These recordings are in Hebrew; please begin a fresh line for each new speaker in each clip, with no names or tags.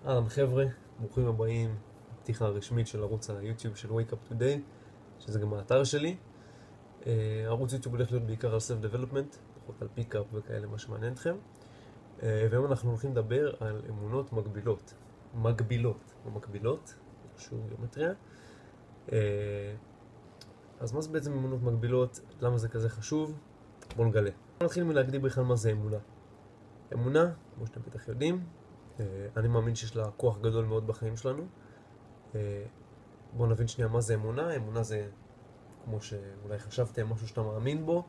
אהלן חבר'ה, ברוכים הבאים לפתיחה הרשמית של ערוץ היוטיוב של Wake Up Today, שזה גם האתר שלי. ערוץ יוטיוב הולך להיות בעיקר על Self-Development, פחות על פיק-אפ וכאלה, מה שמעניין אתכם. והיום אנחנו הולכים לדבר על אמונות מגבילות. מגבילות, או מקבילות, שוב גיאומטריה. אז מה זה בעצם אמונות מגבילות? למה זה כזה חשוב? בואו נגלה. נתחיל מלהגדיר בכלל מה זה אמונה. אמונה, כמו שאתם בטח יודעים, אני מאמין שיש לה כוח גדול מאוד בחיים שלנו. בואו נבין שנייה מה זה אמונה. אמונה זה, כמו שאולי חשבתם, משהו שאתה מאמין בו.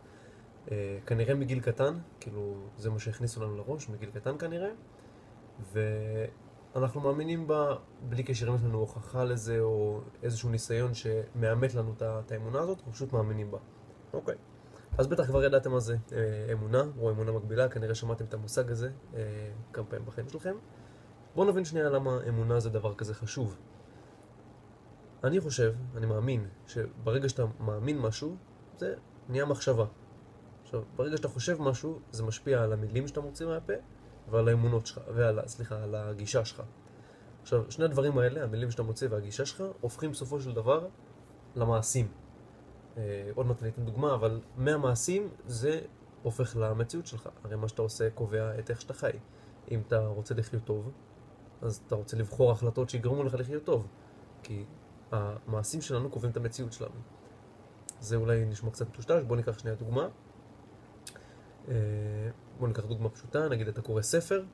כנראה מגיל קטן, כאילו זה מה שהכניסו לנו לראש, מגיל קטן כנראה. ואנחנו מאמינים בה בלי קשר אם יש לנו הוכחה לזה או איזשהו ניסיון שמאמת לנו את האמונה הזאת, אנחנו פשוט מאמינים בה. אוקיי. אז בטח כבר ידעתם מה זה אמונה או אמונה מקבילה, כנראה שמעתם את המושג הזה כמה פעמים בחיים שלכם. בואו נבין שנייה למה אמונה זה דבר כזה חשוב. אני מאמין שברגע שאתה מאמין משהו, זה נהיה מחשבה. עכשיו, ברגע שאתה חושב משהו, זה משפיע על המילים שאתה מוציא מהפה ועל האמונות שלך, על הגישה שלך. עכשיו, שני הדברים האלה, המילים שאתה מוציא והגישה שלך, הופכים בסופו של דבר למעשים. עוד מעט אני אתן דוגמה, אבל מהמעשים זה הופך למציאות שלך. הרי מה שאתה עושה קובע את איך שאתה חי. אם אתה רוצה לחיות טוב, אז אתה רוצה לבחור החלטות שיגרמו לך לחיות טוב. כי המעשים שלנו קובעים את המציאות שלנו. זה אולי נשמע קצת מטושטש, בוא ניקח שנייה דוגמה. בוא ניקח דוגמה פשוטה, נגיד אתה קורא ספר,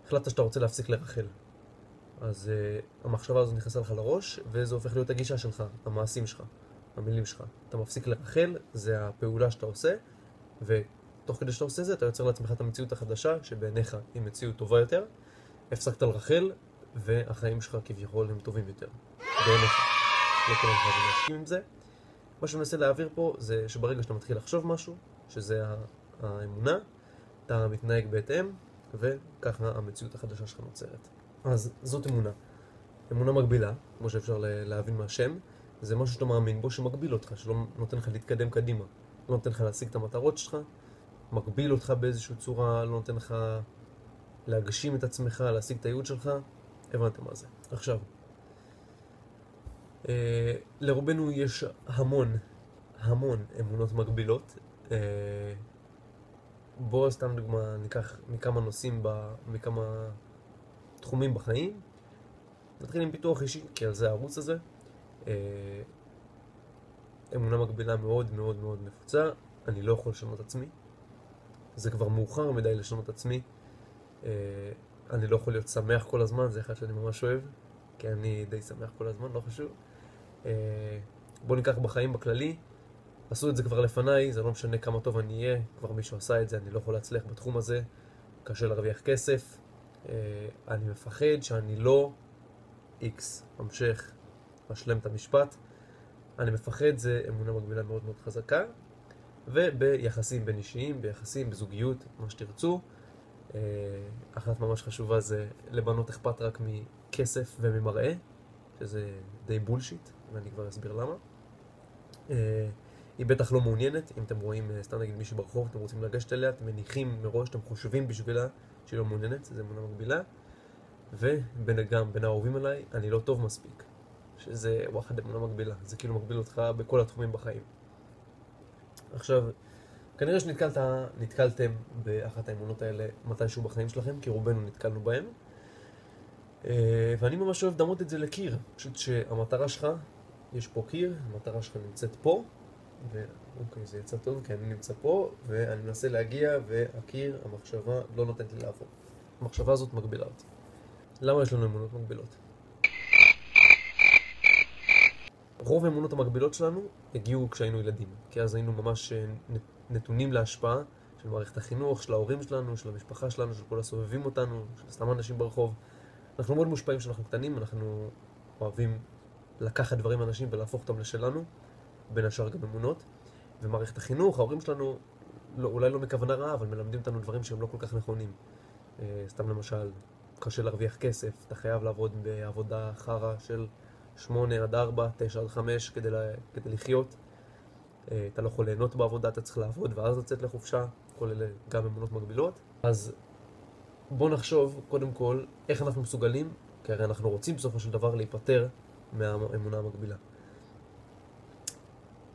החלטת שאתה רוצה להפסיק לרחל. אז המחשבה הזו נכנסה לך לראש, וזה הופך להיות הגישה שלך, המעשים שלך, המילים שלך. אתה מפסיק לרחל, זה הפעולה שאתה עושה, ותוך כדי שאתה עושה זה, אתה יוצר לעצמך את המציאות החדשה, שבעיניך היא מציאות טובה יותר. הפסקת לרחל, והחיים שלך כביכול הם טובים יותר. בעיניך. לא כל אחד להסכים עם זה. מה שאני מנסה להעביר פה זה שברגע שאתה מתחיל לחשוב משהו, שזה האמונה, אתה מתנהג בהתאם, וככה המציאות החדשה שלך נוצרת. אז זאת אמונה. אמונה מגבילה, כמו שאפשר להבין מהשם, זה משהו שאתה מאמין בו שמגביל אותך, שלא נותן לך להתקדם קדימה. לא נותן לך להשיג את המטרות שלך, מגביל אותך באיזושהי צורה, לא נותן לך להגשים את עצמך, להשיג את הייעוד שלך. הבנתם מה זה. עכשיו, לרובנו יש המון אמונות מגבילות. בואו סתם דוגמה ניקח מכמה נושאים, מכמה תחומים בחיים. נתחיל עם פיתוח אישי, כי על זה הערוץ הזה. אמונה מגבילה מאוד מאוד מאוד נפוצה. אני לא יכול לשנות עצמי. זה כבר מאוחר מדי לשנות עצמי. אני לא יכול להיות שמח כל הזמן, זה אחד שאני ממש אוהב, כי אני די שמח כל הזמן, לא חשוב. בוא ניקח בחיים בכללי, עשו את זה כבר לפניי, זה לא משנה כמה טוב אני אהיה, כבר מישהו עשה את זה, אני לא יכול להצליח בתחום הזה, קשה להרוויח כסף, אני מפחד שאני לא X, המשך, משלם את המשפט, אני מפחד, זה אמונה מגבילה מאוד מאוד חזקה, וביחסים בין אישיים, ביחסים, בזוגיות, מה שתרצו, אחת ממש חשובה זה לבנות אכפת רק מכסף וממראה, שזה די בולשיט, ואני כבר אסביר למה. היא בטח לא מעוניינת, אם אתם רואים סתם נגיד מישהו ברחוב, אתם רוצים לגשת אליה, אתם מניחים מראש, אתם חושבים בשבילה שהיא לא מעוניינת, זה אמונה מגבילה. וגם בין האהובים עליי, אני לא טוב מספיק, שזה וואחד אמונה מגבילה, זה כאילו מגביל אותך בכל התחומים בחיים. עכשיו, כנראה שנתקלתם באחת האמונות האלה מתישהו בחיים שלכם, כי רובנו נתקלנו בהם. ואני ממש אוהב לדמות את זה לקיר, פשוט שהמטרה שלך, יש פה קיר, המטרה שלך נמצאת פה, ואוקיי, זה יצא טוב, כי אני נמצא פה, ואני מנסה להגיע, והקיר, המחשבה, לא נותנת לי לעבור. המחשבה הזאת מגבילה אותי. למה יש לנו אמונות מגבילות? רוב האמונות המגבילות שלנו הגיעו כשהיינו ילדים, כי אז היינו ממש נתונים להשפעה של מערכת החינוך, של ההורים שלנו, של המשפחה שלנו, של כל הסובבים אותנו, של סתם אנשים ברחוב. אנחנו מאוד מושפעים כשאנחנו קטנים, אנחנו אוהבים לקחת דברים מאנשים ולהפוך אותם לשלנו, בין השאר גם אמונות. ומערכת החינוך, ההורים שלנו, אולי לא מכוונה רעה, אבל מלמדים אותנו דברים שהם לא כל כך נכונים. סתם למשל, קשה להרוויח כסף, אתה חייב לעבוד בעבודה חרה של 8 עד 4, 9 עד 5 כדי לחיות. אתה לא יכול ליהנות בעבודה, אתה צריך לעבוד ואז לצאת לחופשה, כל אלה גם אמונות מגבילות. אז בואו נחשוב קודם כל איך אנחנו מסוגלים, כי הרי אנחנו רוצים בסופו של דבר להיפטר מהאמונה המקבילה.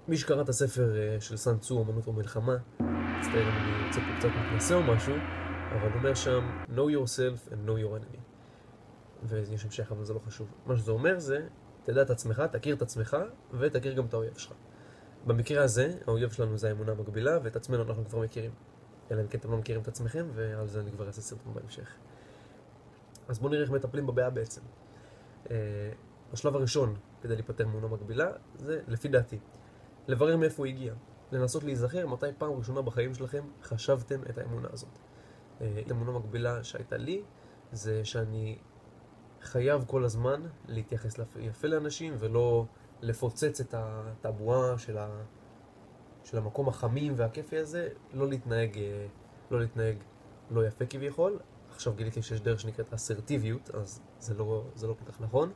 מי שקרא את הספר של סן צו, אמנות ומלחמה, מצטער אם אני יוצא פה קצת מתנשא או משהו, אבל הוא אומר שם know yourself and know your enemy. ויש המשך, אבל זה לא חשוב. מה שזה אומר זה, תדע את עצמך, תכיר את עצמך ותכיר גם את האויב שלך. במקרה הזה, האויב שלנו זה האמונה המקבילה, ואת עצמנו אנחנו כבר מכירים. אלא אם כן אתם לא מכירים את עצמכם, ועל זה אני כבר אעשה סרטון בהמשך. אז בואו נראה איך מטפלים בבעיה בעצם. השלב הראשון כדי להיפטר מאמונה מקבילה, זה לפי דעתי, לברר מאיפה הוא הגיע. לנסות להיזכר מתי פעם ראשונה בחיים שלכם חשבתם את האמונה הזאת. האמונה מקבילה שהייתה לי, זה שאני חייב כל הזמן להתייחס יפה לאנשים, ולא לפוצץ את הבועה של המקום החמים והכיפי הזה, לא להתנהג לא יפה כביכול. עכשיו גיליתי שיש דרך שנקראת אסרטיביות, אז זה לא כל כך נכון.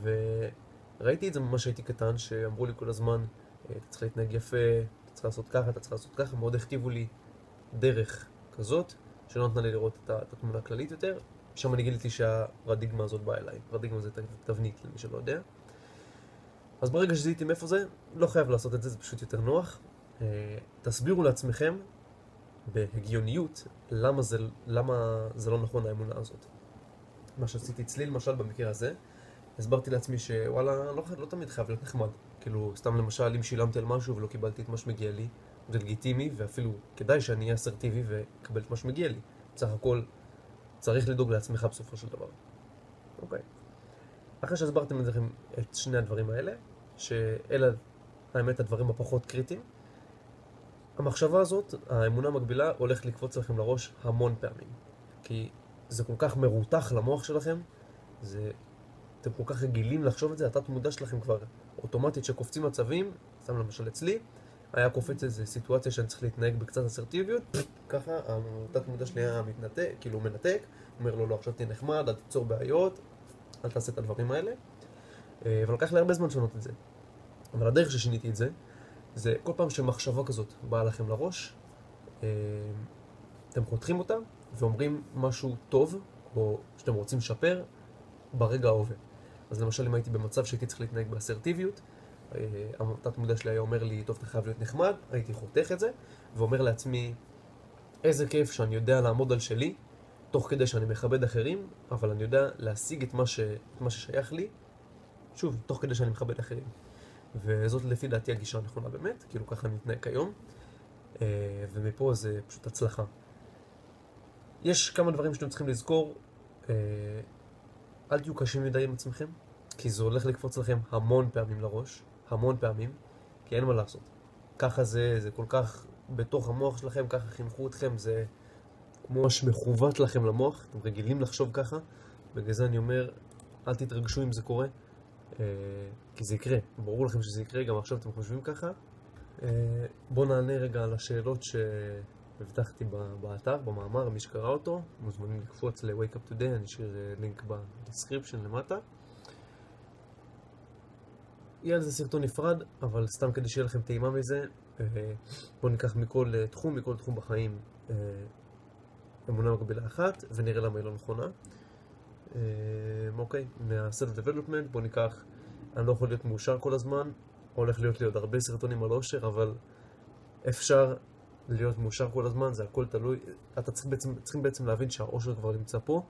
וראיתי את זה ממש שהייתי קטן, שאמרו לי כל הזמן, אתה צריך להתנהג יפה, אתה צריך לעשות ככה, אתה צריך לעשות ככה. מאוד הכתיבו לי דרך כזאת, שלא נתנה לי לראות את התמונה הכללית יותר. שם אני גיליתי שהפרדיגמה הזאת באה אליי. פרדיגמה זה תבנית, למי שלא יודע. אז ברגע שזיהיתי מאיפה זה, לא חייב לעשות את זה, זה פשוט יותר נוח. תסבירו לעצמכם בהגיוניות למה זה לא נכון האמונה הזאת. מה שעשיתי אצלי למשל במקרה הזה, הסברתי לעצמי שוואלה, לא תמיד חייב להיות נחמד. כאילו, סתם למשל, אם שילמתי על משהו ולא קיבלתי את מה שמגיע לי, זה לגיטימי, ואפילו כדאי שאני אהיה אסרטיבי ואקבל את מה שמגיע לי. בסך הכל, צריך לדאוג לעצמך בסופו של דבר. אוקיי. אחרי שהסברתם לכם את שני הדברים האלה, שאלה האמת הדברים הפחות קריטיים, המחשבה הזאת, האמונה המקבילה, הולכת לקפוץ לכם לראש המון פעמים. כי זה כל כך מרותח למוח שלכם, אתם כל כך רגילים לחשוב את זה, התת מודע שלכם כבר אוטומטית שקופצים מצבים, סתם למשל אצלי, היה קופץ איזו סיטואציה שאני צריך להתנהג בקצת אסרטיביות, ככה התת מודע שלי היה מתנתק, כאילו מנתק, אומר לו, לא, עכשיו תהיה נחמד, אל תיצור בעיות, אל תעשה את הדברים האלה. ולקח לי הרבה זמן לשנות את זה. אבל הדרך ששיניתי את זה, זה כל פעם שמחשבה כזאת באה לכם לראש, אתם חותכים אותה ואומרים משהו טוב, או שאתם רוצים לשפר, ברגע ההווה. אז למשל, אם הייתי במצב שהייתי צריך להתנהג באסרטיביות, התת מודע שלי היה אומר לי, טוב, אתה חייב להיות נחמד, הייתי חותך את זה, ואומר לעצמי, איזה כיף שאני יודע לעמוד על שלי, תוך כדי שאני מכבד אחרים, אבל אני יודע להשיג את מה ששייך לי, שוב, תוך כדי שאני מכבד אחרים. וזאת לפי דעתי הגישה הנכונה באמת, כאילו ככה אני מתנהג כיום, ומפה זה פשוט הצלחה. יש כמה דברים שאתם צריכים לזכור, אל תהיו קשים מדי עם עצמכם, כי זה הולך לקפוץ לכם המון פעמים לראש, המון פעמים, כי אין מה לעשות. ככה זה כל כך בתוך המוח שלכם, ככה חינכו אתכם, זה כמו שמכוות לכם למוח, אתם רגילים לחשוב ככה, בגלל זה אני אומר, אל תתרגשו אם זה קורה, כי זה יקרה, ברור לכם שזה יקרה, גם עכשיו אתם חושבים ככה. בואו נענה רגע על השאלות שהבטחתי באתר, במאמר, מי שקרא אותו, מוזמנים לקפוץ ל-Wake Up Today, אני אשאיר לינק בדסקריפשן למטה. יהיה על זה סרטון נפרד, אבל סתם כדי שיהיה לכם טעימה מזה, בואו ניקח מכל תחום בחיים אמונה מקבילה אחת, ונראה למה היא לא נכונה. אוקיי, מה-Self-Development בואו ניקח, אני לא יכול להיות מאושר כל הזמן, הולך להיות לי עוד הרבה סרטונים על אושר, אבל אפשר להיות מאושר כל הזמן, זה הכל תלוי. אתה צריכים בעצם להבין שהאושר כבר נמצא פה.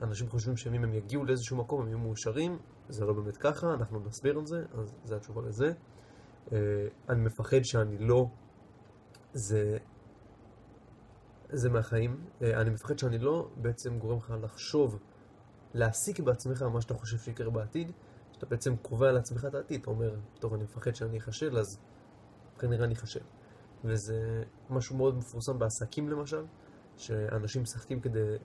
אנשים חושבים שאם הם יגיעו לאיזשהו מקום, הם יהיו מאושרים, זה לא באמת ככה, אנחנו נסביר על זה, אז זה התשובה לזה. אני מפחד שאני לא, זה מהחיים. אני מפחד שאני לא בעצם גורם לך לחשוב, להסיק בעצמך מה שאתה חושב שיקרה בעתיד, שאתה בעצם קובע לעצמך את העתיד. אתה אומר, טוב, אני מפחד שאני אחשל, אז כנראה אני אחשל. וזה משהו מאוד מפורסם בעסקים למשל, שאנשים משחקים כדי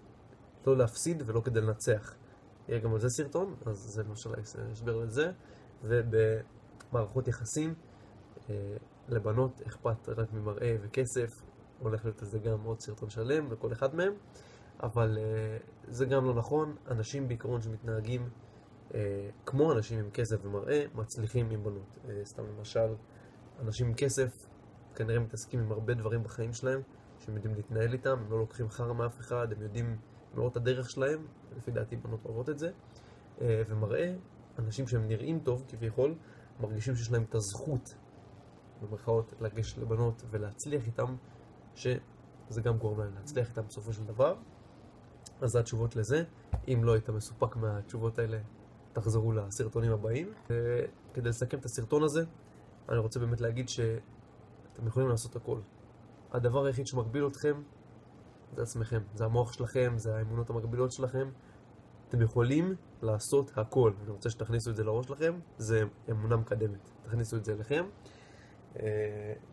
לא להפסיד ולא כדי לנצח. יהיה גם על זה סרטון, אז זה למשל הסבר לזה. ובמערכות יחסים, לבנות אכפת רק ממראה וכסף, הולך להיות לזה גם עוד סרטון שלם לכל אחד מהם, אבל זה גם לא נכון. אנשים בעיקרון שמתנהגים כמו אנשים עם כסף ומראה, מצליחים עם בנות. סתם למשל, אנשים עם כסף כנראה מתעסקים עם הרבה דברים בחיים שלהם שהם יודעים להתנהל איתם, הם לא לוקחים חרא מאף אחד, הם יודעים מאוד את הדרך שלהם, לפי דעתי בנות אוהבות את זה, ומראה אנשים שהם נראים טוב כביכול, מרגישים שיש להם את הזכות, במרכאות, לגשת לבנות ולהצליח איתם, שזה גם גורם להם להצליח איתם בסופו של דבר. אז זה התשובות לזה. אם לא היית מסופק מהתשובות האלה, תחזרו לסרטונים הבאים. כדי לסכם את הסרטון הזה, אני רוצה באמת להגיד שאתם יכולים לעשות הכל. הדבר היחיד שמגביל אתכם זה עצמכם, זה המוח שלכם, זה האמונות המגבילות שלכם. אתם יכולים לעשות הכל. אני רוצה שתכניסו את זה לראש שלכם, זה אמונה מקדמת. תכניסו את זה אליכם.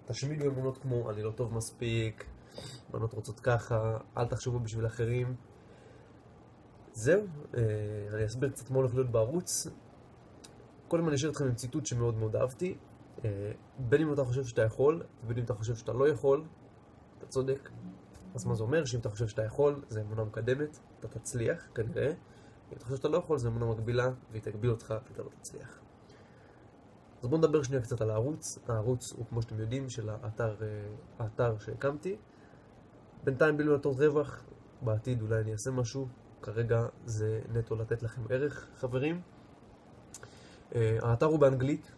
תשמידו אמונות כמו אני לא טוב מספיק, בנות רוצות ככה, אל תחשבו בשביל אחרים. זהו, אני אסביר קצת מה הולך להיות בערוץ. קודם אני אשאיר אתכם עם ציטוט שמאוד מאוד אהבתי. בין אם אתה חושב שאתה יכול, ובין אם אתה חושב שאתה לא יכול, אתה צודק. אז מה זה אומר? שאם אתה חושב שאתה יכול, זה אמונה מקדמת, אתה תצליח, כנראה. אם אתה חושב שאתה לא יכול, זה אמונה מגבילה, והיא תגביל אותך, ואתה לא תצליח. אז בואו נדבר שנייה קצת על הערוץ. הערוץ הוא, כמו שאתם יודעים, של האתר שהקמתי. בינתיים בלי לתת רווח, בעתיד אולי אני אעשה משהו. כרגע זה נטו לתת לכם ערך, חברים. האתר הוא באנגלית,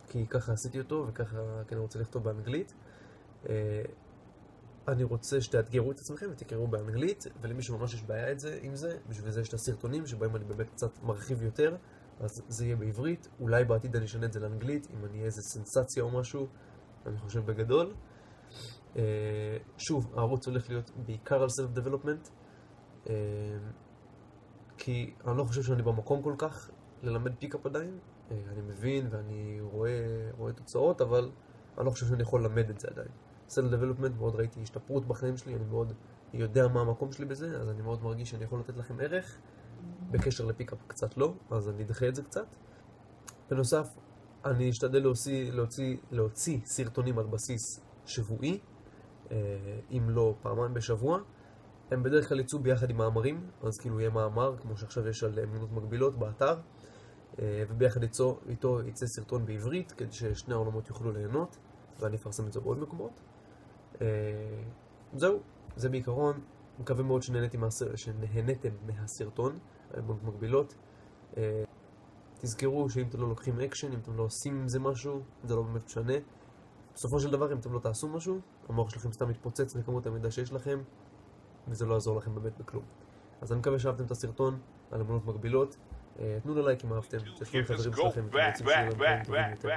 כי ככה עשיתי אותו, וככה אני רוצה לכתוב באנגלית. אני רוצה שתאתגרו את עצמכם ותקראו באנגלית, ולמי שממש יש בעיה עם זה, בשביל זה יש את הסרטונים שבהם אני באמת קצת מרחיב יותר, אז זה יהיה בעברית. אולי בעתיד אני אשנה את זה לאנגלית, אם אני אהיה איזה סנסציה או משהו, אני חושב בגדול. שוב, הערוץ הולך להיות בעיקר על self-development, כי אני לא חושב שאני במקום כל כך ללמד פיקאפ עדיין. אני מבין ואני רואה תוצאות, אבל אני לא חושב שאני יכול ללמד את זה עדיין. self-development, מאוד ראיתי השתפרות בחיים שלי, אני מאוד יודע מה המקום שלי בזה, אז אני מאוד מרגיש שאני יכול לתת לכם ערך. בקשר לפיקאפ קצת לא, אז אני אדחה את זה קצת. בנוסף, אני אשתדל להוציא סרטונים על בסיס שבועי, אם לא פעמיים בשבוע. הם בדרך כלל יצאו ביחד עם מאמרים, אז כאילו יהיה מאמר, כמו שעכשיו יש על אמונות מגבילות באתר, וביחד איתו יצא סרטון בעברית, כדי ששני העולמות יוכלו ליהנות, ואני אפרסם את זה בעוד מקומות. זהו, זה בעיקרון. מקווה מאוד שנהניתם מהסרטון, אמונות מגבילות. תזכרו שאם אתם לא לוקחים אקשן, אם אתם לא עושים עם זה משהו, זה לא באמת משנה. בסופו של דבר, אם אתם לא תעשו משהו, המוח שלכם סתם מתפוצץ מכמות המידע שיש לכם, וזה לא יעזור לכם באמת בכלום. אז אני מקווה שאהבתם את הסרטון על אמונות מגבילות. תנו ללייק אם אהבתם, תשתפו עם חברים שלכם, אם אתם רוצים שיהיה לנו דברים טובים יותר.